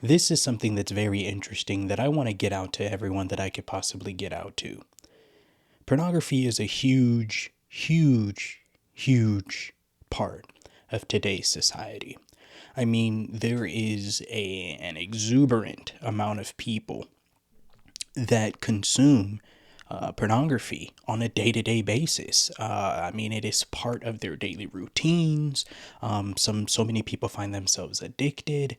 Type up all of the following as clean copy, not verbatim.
This is something that's very interesting that I want to get out to everyone that I could possibly get out to. Pornography is a huge, huge, huge part of today's society. I mean, there is an exuberant amount of people that consume pornography on a day-to-day basis. I mean, it is part of their daily routines. So many people find themselves addicted.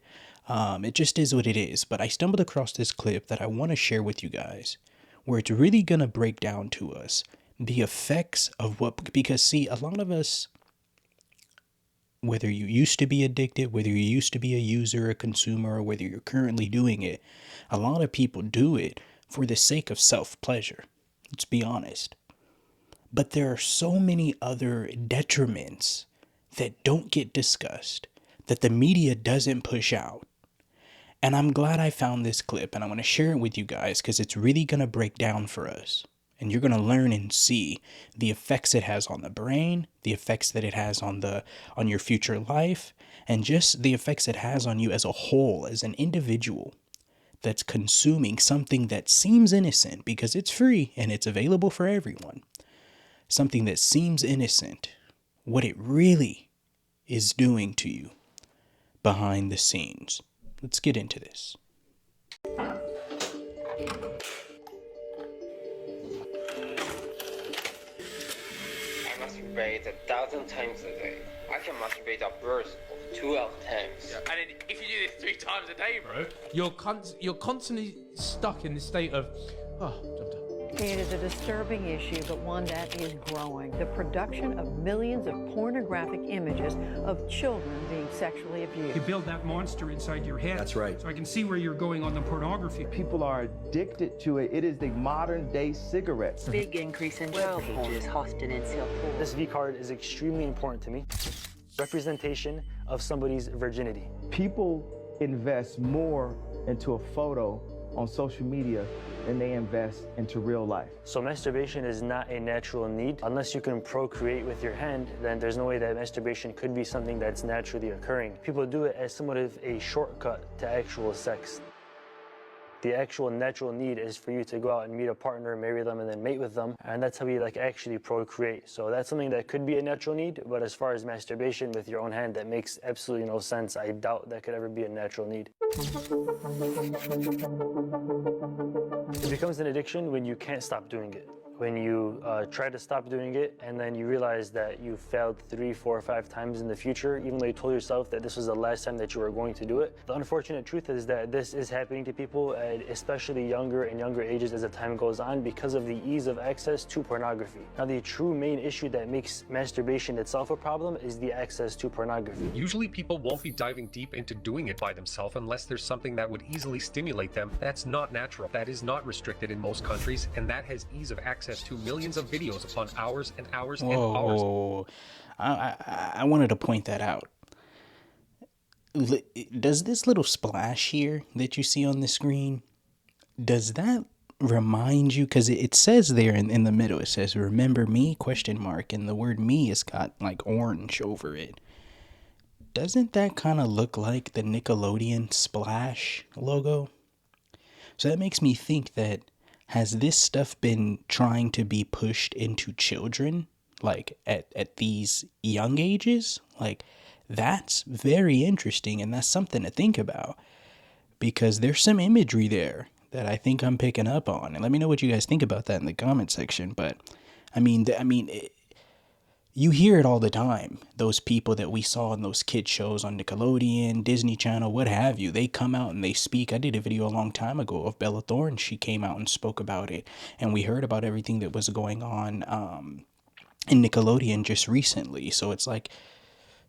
It just is what it is. But I stumbled across this clip that I want to share with you guys, where it's really gonna break down to us the effects of because see, a lot of us, whether you used to be addicted, whether you used to be a user, a consumer, or whether you're currently doing it, a lot of people do it for the sake of self-pleasure. Let's be honest. But there are so many other detriments that don't get discussed, that the media doesn't push out. And I'm glad I found this clip, and I want to share it with you guys because it's really going to break down for us. And you're going to learn and see the effects it has on the brain, the effects that it has on your future life, and just the effects it has on you as a whole, as an individual that's consuming something that seems innocent because it's free and it's available for everyone. Something that seems innocent, what it really is doing to you behind the scenes. Let's get into this. Masturbate 1,000 times a day. I can masturbate upwards of 12 times. Yeah. And then if you do this 3 times a day, bro, you're constantly stuck in this state of, jumped up. It is a disturbing issue, but one that is growing. The production of millions of pornographic images of children being sexually abused. You build that monster inside your head. That's right. So I can see where you're going on the pornography. People are addicted to it. It is the modern day cigarettes. Big increase in child pages hosted in Singapore. This V card is extremely important to me. Representation of somebody's virginity. People invest more into a photo on social media than they invest into real life. So masturbation is not a natural need. Unless you can procreate with your hand, then there's no way that masturbation could be something that's naturally occurring. People do it as somewhat of a shortcut to actual sex. The actual natural need is for you to go out and meet a partner, marry them, and then mate with them. And that's how we actually procreate. So that's something that could be a natural need, but as far as masturbation with your own hand, that makes absolutely no sense. I doubt that could ever be a natural need. It becomes an addiction when you can't stop doing it. When you try to stop doing it and then you realize that you failed 3, 4, 5 times in the future, even though you told yourself that this was the last time that you were going to do it. The unfortunate truth is that this is happening to people at especially younger and younger ages as the time goes on because of the ease of access to pornography. Now, the true main issue that makes masturbation itself a problem is the access to pornography. Usually people won't be diving deep into doing it by themselves unless there's something that would easily stimulate them. That's not natural. That is not restricted in most countries, and that has ease of access to millions of videos upon hours and hours and hours. Whoa. I wanted to point that out. Does this little splash here that you see on the screen, does that remind you, because it says there in the middle, it says remember me ? And the word me has got like orange over it. Doesn't that kind of look like the Nickelodeon Splash logo? So that makes me think that, has this stuff been trying to be pushed into children, like at these young ages? Like, that's very interesting, and that's something to think about, because there's some imagery there that I think I'm picking up on. And let me know what you guys think about that in the comment section. But you hear it all the time. Those people that we saw in those kid shows on Nickelodeon, Disney Channel, what have you, they come out and they speak. I did a video a long time ago of Bella Thorne. She came out and spoke about it. And we heard about everything that was going on in Nickelodeon just recently. So it's like,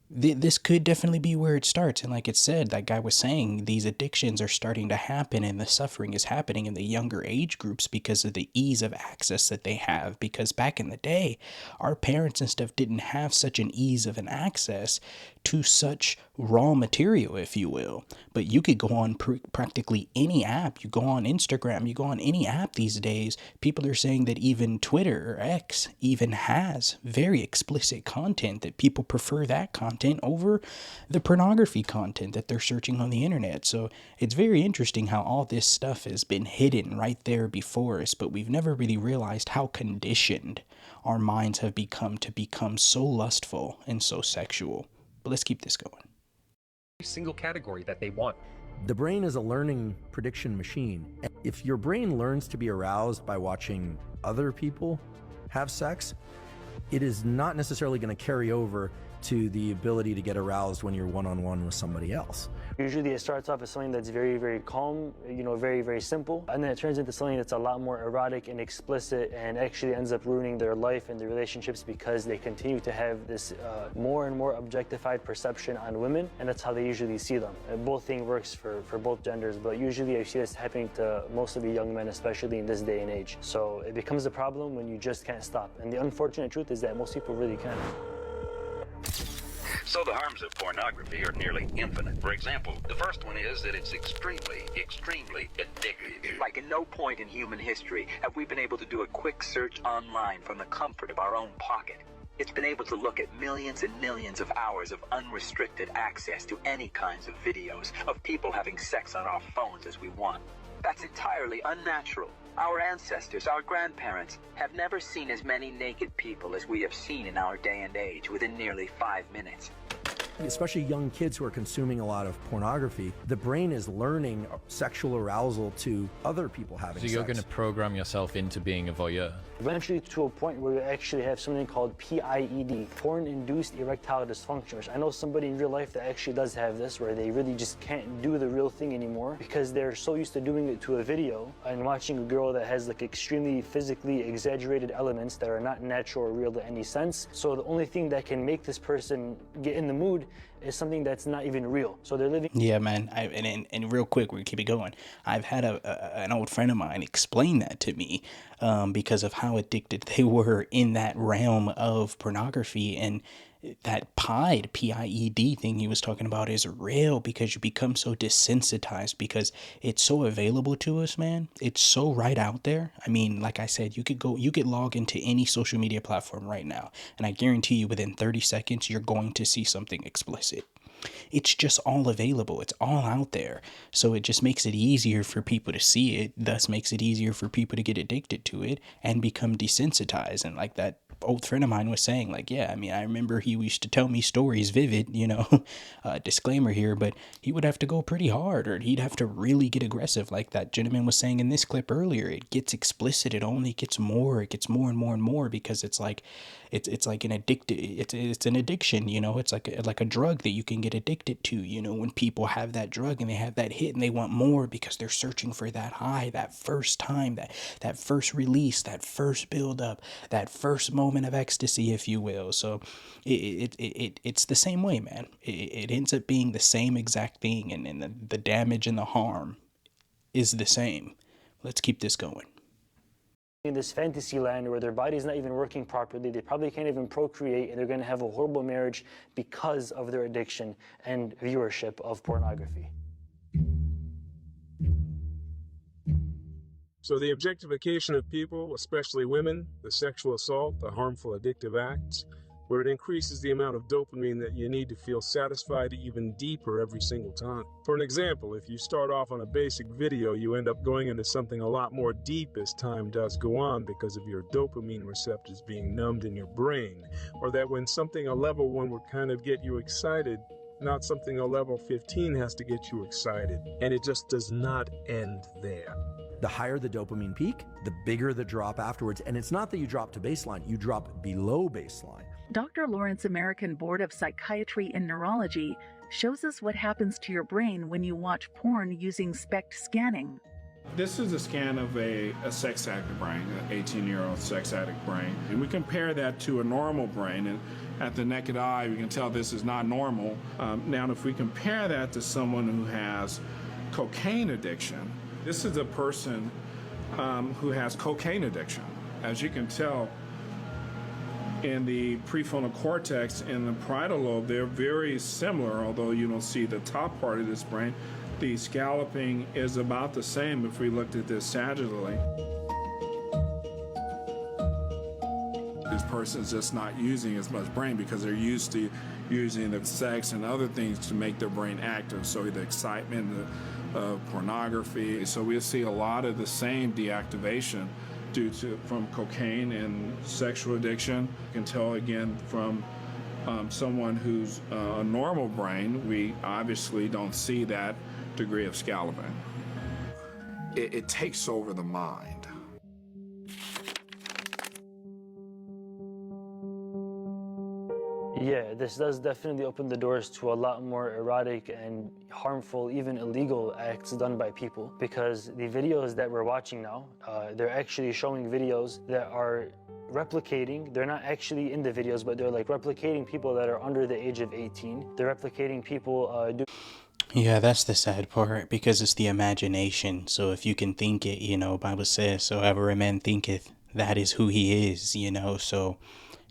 this could definitely be where it starts. And like it said, that guy was saying, these addictions are starting to happen and the suffering is happening in the younger age groups because of the ease of access that they have. Because back in the day, our parents and stuff didn't have such an ease of an access to such raw material, if you will. But you could go on practically any app. You go on Instagram, you go on any app these days. People are saying that even Twitter or X even has very explicit content, that people prefer that content content over the pornography content that they're searching on the internet. So it's very interesting how all this stuff has been hidden right there before us, but we've never really realized how conditioned our minds have become to become so lustful and so sexual. But let's keep this going. Every single category that they want. The brain is a learning prediction machine. If your brain learns to be aroused by watching other people have sex, it is not necessarily going to carry over to the ability to get aroused when you're one-on-one with somebody else. Usually it starts off as something that's very, very calm, very, very simple, and then it turns into something that's a lot more erotic and explicit and actually ends up ruining their life and their relationships because they continue to have this more and more objectified perception on women, and that's how they usually see them. Both thing works for both genders, but usually I see this happening to most of the young men, especially in this day and age. So it becomes a problem when you just can't stop, and the unfortunate truth is that most people really can't. So the harms of pornography are nearly infinite. For example, the first one is that it's extremely addictive. Like at no point in human history have we been able to do a quick search online from the comfort of our own pocket. It's been able to look at millions and millions of hours of unrestricted access to any kinds of videos of people having sex on our phones as we want. That's entirely unnatural. Our ancestors, our grandparents, have never seen as many naked people as we have seen in our day and age within nearly 5 minutes. Especially young kids who are consuming a lot of pornography, the brain is learning sexual arousal to other people having sex. So you're going to program yourself into being a voyeur? Eventually to a point where you actually have something called PIED, porn-induced erectile dysfunction, which I know somebody in real life that actually does have this, where they really just can't do the real thing anymore because they're so used to doing it to a video and watching a girl that has like extremely physically exaggerated elements that are not natural or real in any sense. So the only thing that can make this person get in the mood is something that's not even real. So they're living. Yeah, man. And real quick, we're gonna keep it going. I've had an old friend of mine explain that to me because of how addicted they were in that realm of pornography. And that PIED thing he was talking about is real because you become so desensitized because it's so available to us, man. It's so right out there. I mean, like I said, you could log into any social media platform right now, and I guarantee you within 30 seconds, you're going to see something explicit. It's just all available. It's all out there. So it just makes it easier for people to see it, thus makes it easier for people to get addicted to it and become desensitized. And like that old friend of mine was saying, like, yeah, I mean, I remember he used to tell me stories vivid, disclaimer here, but he would have to go pretty hard or he'd have to really get aggressive. Like that gentleman was saying in this clip earlier, it gets explicit. It only gets more. It gets more and more and more because it's like an it's an addiction, it's like a drug that you can get addicted to, when people have that drug and they have that hit and they want more because they're searching for that high, that first time, that first release, that first build up, that first moment of ecstasy, if you will. So it's the same way, man. It ends up being the same exact thing, and the damage and the harm is the same. Let's keep this going. In this fantasy land where their body's not even working properly, they probably can't even procreate, and they're going to have a horrible marriage because of their addiction and viewership of pornography. So the objectification of people, especially women, the sexual assault, the harmful addictive acts, where it increases the amount of dopamine that you need to feel satisfied even deeper every single time. For an example, if you start off on a basic video, you end up going into something a lot more deep as time does go on because of your dopamine receptors being numbed in your brain. Or that when something a level 1 would kind of get you excited, not something a level 15 has to get you excited. And it just does not end there. The higher the dopamine peak, the bigger the drop afterwards. And it's not that you drop to baseline, you drop below baseline. Dr. Lawrence American Board of Psychiatry and Neurology shows us what happens to your brain when you watch porn using SPECT scanning. This is a scan of a sex addict brain, an 18-year-old sex addict brain. And we compare that to a normal brain. And at the naked eye, we can tell this is not normal. Now, if we compare that to someone who has cocaine addiction, this is a person who has cocaine addiction. As you can tell, in the prefrontal cortex and the parietal lobe, they're very similar, although you don't see the top part of this brain. The scalloping is about the same if we looked at this sagittally. This person's just not using as much brain because they're used to using the sex and other things to make their brain active. So the excitement of pornography. So we'll see a lot of the same deactivation from cocaine and sexual addiction. You can tell again from someone who's a normal brain, we obviously don't see that degree of scalloping. It takes over the mind. Yeah, this does definitely open the doors to a lot more erotic and harmful, even illegal acts done by people, because the videos that we're watching now, they're actually showing videos that are replicating. They're not actually in the videos, but they're like replicating people that are under the age of 18. They're replicating people Yeah, that's the sad part, because it's the imagination. So if you can think it, you know, Bible says, so however a man thinketh, that is who he is, you know. So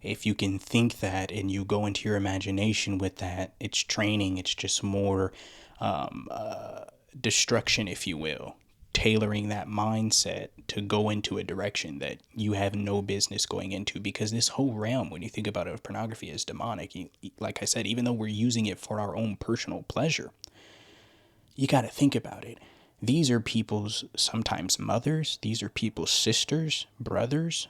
if you can think that and you go into your imagination with that, it's training. It's just more destruction, if you will, tailoring that mindset to go into a direction that you have no business going into, because this whole realm, when you think about it, of pornography is demonic. Like I said, even though we're using it for our own personal pleasure, you got to think about it. These are people's sometimes mothers. These are people's sisters, brothers,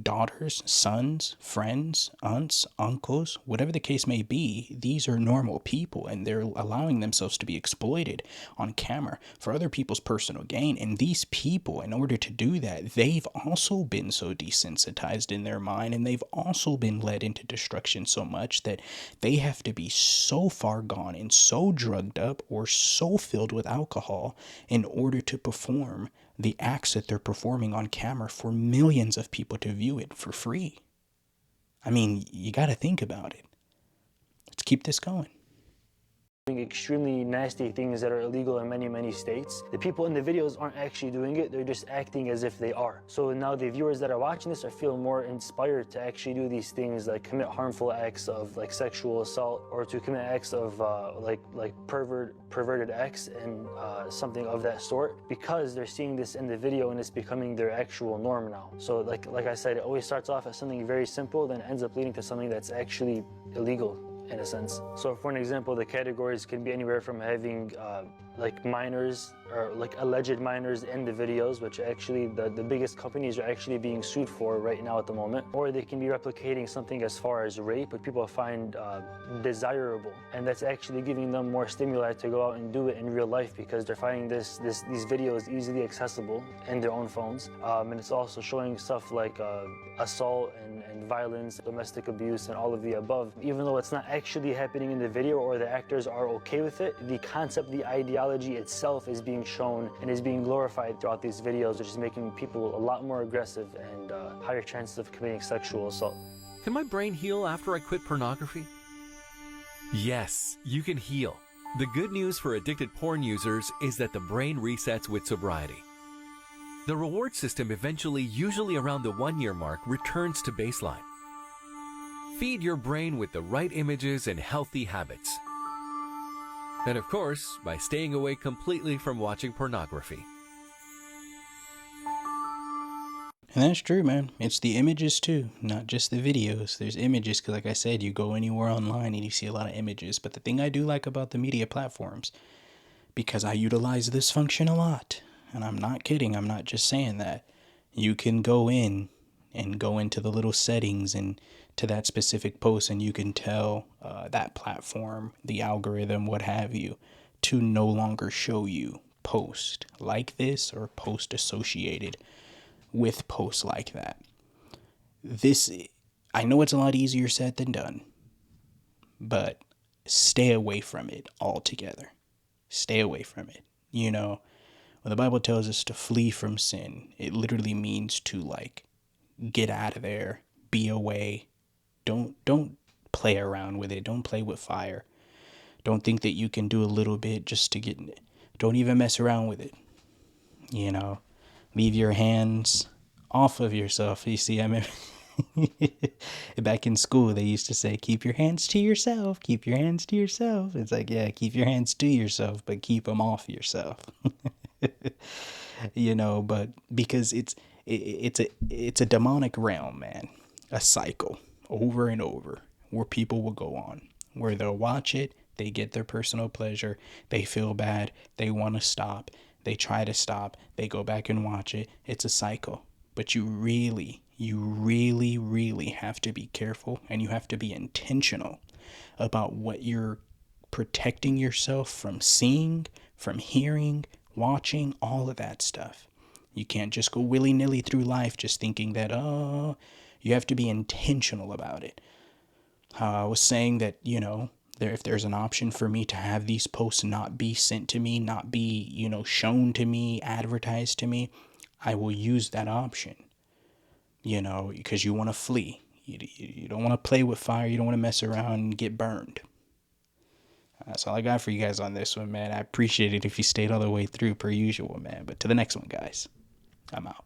daughters, sons, friends, aunts, uncles, whatever the case may be. These are normal people, and they're allowing themselves to be exploited on camera for other people's personal gain. And these people, in order to do that, they've also been so desensitized in their mind, and they've also been led into destruction so much that they have to be so far gone and so drugged up or so filled with alcohol in order to perform the acts that they're performing on camera for millions of people to view it for free. I mean, you got to think about it. Let's keep this going. extremely nasty things that are illegal in many states. The people in the videos aren't actually doing it, they're just acting as if they are. So now the viewers that are watching this are feeling more inspired to actually do these things, like commit harmful acts of like sexual assault, or to commit acts of perverted acts and something of that sort, because they're seeing this in the video and it's becoming their actual norm now. So like I said, it always starts off as something very simple, then ends up leading to something that's actually illegal in a sense. So for an example, the categories can be anywhere from having like minors or like alleged minors in the videos, which actually the biggest companies are actually being sued for right now at the moment, or they can be replicating something as far as rape, which people find desirable, and that's actually giving them more stimuli to go out and do it in real life because they're finding these videos easily accessible in their own phones. And it's also showing stuff like assault and violence, domestic abuse, and all of the above. Even though it's not actually happening in the video or the actors are okay with it, the concept, the ideology itself is being shown and is being glorified throughout these videos, which is making people a lot more aggressive and higher chances of committing sexual assault. Can my brain heal after I quit pornography? Yes, you can heal. The good news for addicted porn users is that the brain resets with sobriety. The reward system eventually, usually around the 1-year mark, returns to baseline. Feed your brain with the right images and healthy habits. And of course, by staying away completely from watching pornography. And that's true, man. It's the images too, not just the videos. There's images, because like I said, you go anywhere online and you see a lot of images. But the thing I do like about the media platforms, because I utilize this function a lot, and I'm not kidding, I'm not just saying that, you can go in and go into the little settings and to that specific post, and you can tell that platform, the algorithm, what have you, to no longer show you post like this or post associated with posts like that. This, I know it's a lot easier said than done, but stay away from it altogether. Stay away from it. You know, when the Bible tells us to flee from sin, it literally means to like get out of there, be away. Don't play around with it. Don't play with fire. Don't think that you can do a little bit just to get. Don't even mess around with it. You know, leave your hands off of yourself. You see, I mean, back in school, they used to say, keep your hands to yourself. Keep your hands to yourself. It's like, yeah, keep your hands to yourself, but keep them off yourself. You know, but because it's a demonic realm, man. A cycle over and over where people will go on, where they'll watch it, they get their personal pleasure, they feel bad, they want to stop, they try to stop, they go back and watch it. It's a cycle. But you really have to be careful, and you have to be intentional about what you're protecting yourself from seeing, from hearing, watching, all of that stuff. You can't just go willy-nilly through life just thinking that, oh, you have to be intentional about it. I was saying that, you know, if there's an option for me to have these posts not be sent to me, not be, you know, shown to me, advertised to me, I will use that option, you know, because you want to flee. You don't want to play with fire. You don't want to mess around and get burned. That's all I got for you guys on this one, man. I appreciate it if you stayed all the way through per usual, man. But to the next one, guys. I'm out.